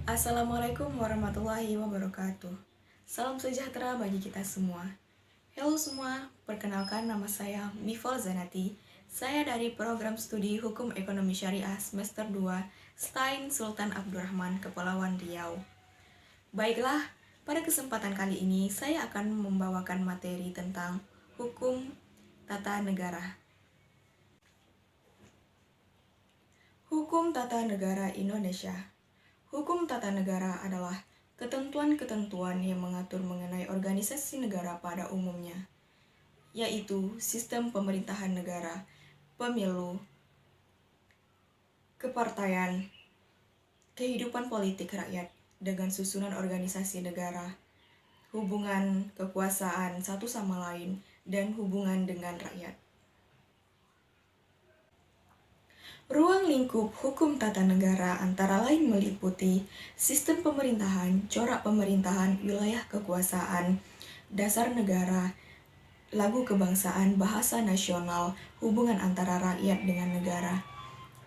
Assalamualaikum warahmatullahi wabarakatuh. Salam sejahtera bagi kita semua. Halo semua, perkenalkan nama saya Mifol Zanati. Saya dari program studi Hukum Ekonomi Syariah semester 2, STAIN Sultan Abdurrahman, Kepulauan Riau. Baiklah, pada kesempatan kali ini saya akan membawakan materi tentang hukum tata negara. Hukum tata negara Indonesia. Hukum tata negara adalah ketentuan-ketentuan yang mengatur mengenai organisasi negara pada umumnya, yaitu sistem pemerintahan negara, pemilu, kepartaian, kehidupan politik rakyat dengan susunan organisasi negara, hubungan kekuasaan satu sama lain, dan hubungan dengan rakyat. Ruang lingkup hukum tata negara antara lain meliputi sistem pemerintahan, corak pemerintahan, wilayah kekuasaan, dasar negara, lagu kebangsaan, bahasa nasional, hubungan antara rakyat dengan negara,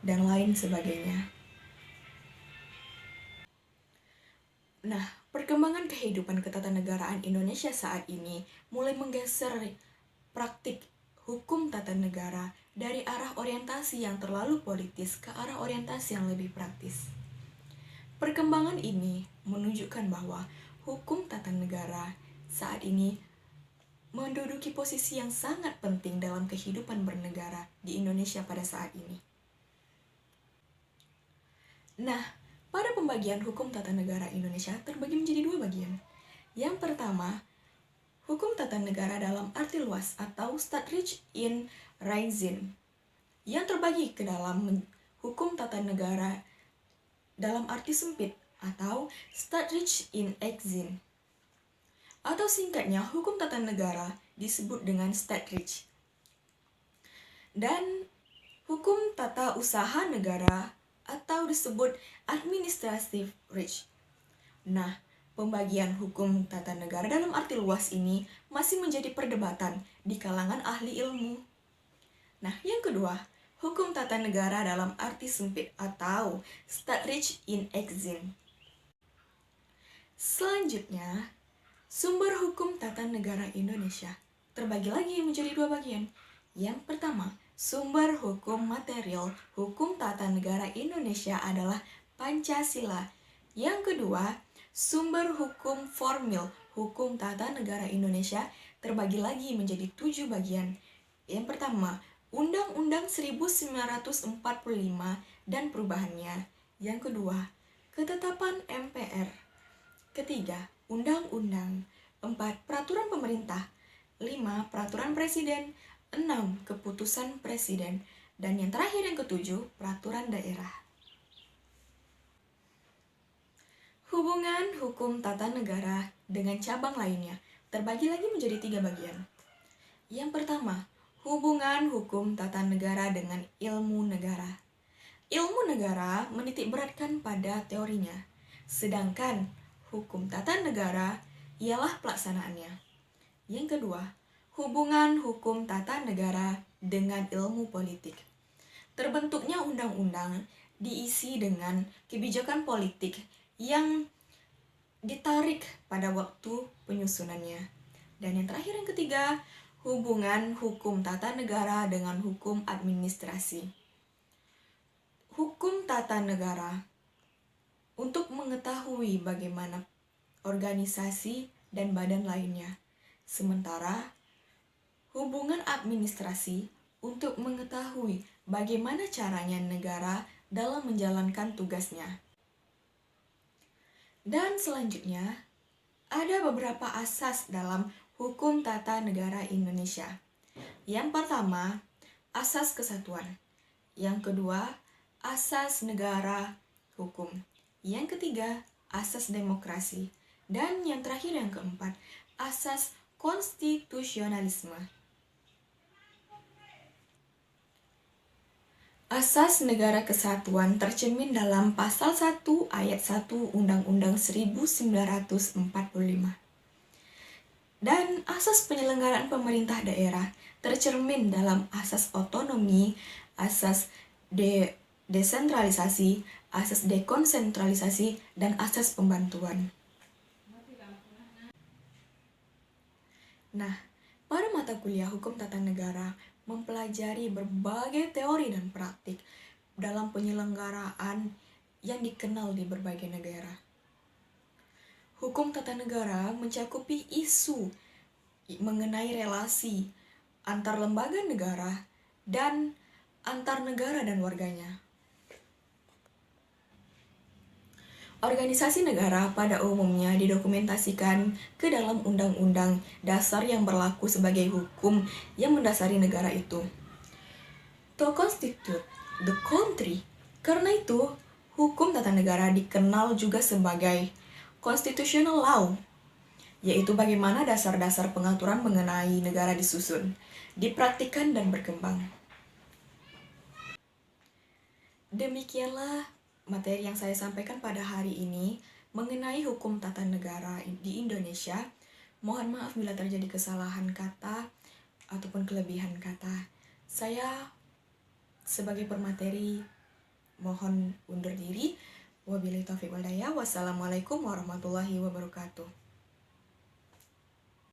dan lain sebagainya. Nah, perkembangan kehidupan ketatanegaraan Indonesia saat ini mulai menggeser praktik hukum tata negara dari arah orientasi yang terlalu politis ke arah orientasi yang lebih praktis. Perkembangan ini menunjukkan bahwa hukum tata negara saat ini menduduki posisi yang sangat penting dalam kehidupan bernegara di Indonesia pada saat ini. Nah, pada pembagian hukum tata negara Indonesia terbagi menjadi dua bagian. Yang pertama, hukum tata negara dalam arti luas atau Staatsrecht in Reichsinn, yang terbagi ke dalam hukum tata negara dalam arti sempit atau Staatsrecht in Exin, atau singkatnya hukum tata negara disebut dengan Staatsrecht. Dan hukum tata usaha negara atau disebut Administrative Recht. Nah, pembagian hukum tata negara dalam arti luas ini masih menjadi perdebatan di kalangan ahli ilmu. Nah, yang kedua, hukum tata negara dalam arti sempit atau Staatsrecht in Exin. Selanjutnya, sumber hukum tata negara Indonesia terbagi lagi menjadi dua bagian. Yang pertama, sumber hukum material hukum tata negara Indonesia adalah Pancasila. Yang kedua, sumber hukum formil hukum tata negara Indonesia terbagi lagi menjadi 7 bagian. Yang pertama, Undang-Undang 1945 dan perubahannya. Yang kedua, ketetapan MPR. Ketiga, Undang-Undang. 4. Peraturan pemerintah. 5. Peraturan presiden. 6. Keputusan presiden. Dan yang terakhir yang ketujuh, peraturan daerah. Hubungan hukum tata negara dengan cabang lainnya terbagi lagi menjadi 3 bagian. Yang pertama, hubungan hukum tata negara dengan ilmu negara. Ilmu negara menitik beratkan pada teorinya, sedangkan hukum tata negara ialah pelaksanaannya. Yang kedua, hubungan hukum tata negara dengan ilmu politik. Terbentuknya undang-undang diisi dengan kebijakan politik yang ditarik pada waktu penyusunannya. Dan yang terakhir yang ketiga, hubungan hukum tata negara dengan hukum administrasi. Hukum tata negara untuk mengetahui bagaimana organisasi dan badan lainnya. Sementara hubungan administrasi untuk mengetahui bagaimana caranya negara dalam menjalankan tugasnya. Dan selanjutnya, ada beberapa asas dalam hukum tata negara Indonesia. Yang pertama, asas kesatuan. Yang kedua, asas negara hukum. Yang ketiga, asas demokrasi. Dan yang terakhir yang keempat, asas konstitusionalisme. Asas Negara Kesatuan tercermin dalam Pasal 1 Ayat 1 Undang-Undang 1945. Dan asas penyelenggaraan pemerintah daerah tercermin dalam asas otonomi, asas desentralisasi, asas dekonsentralisasi, dan asas pembantuan. Nah, pada mata kuliah Hukum Tata Negara mempelajari berbagai teori dan praktik dalam penyelenggaraan yang dikenal di berbagai negara. Hukum tata negara mencakupi isu mengenai relasi antar lembaga negara dan antar negara dan warganya. Organisasi negara pada umumnya didokumentasikan ke dalam undang-undang dasar yang berlaku sebagai hukum yang mendasari negara itu. To constitute the country. Karena itu, hukum tata negara dikenal juga sebagai constitutional law, yaitu bagaimana dasar-dasar pengaturan mengenai negara disusun, dipraktikkan, dan berkembang. Demikianlah materi yang saya sampaikan pada hari ini mengenai hukum tata negara di Indonesia. Mohon maaf bila terjadi kesalahan kata ataupun kelebihan kata. Saya sebagai pemateri mohon undur diri. Wabillahi taufiq wal hidayah. Wassalamualaikum warahmatullahi wabarakatuh.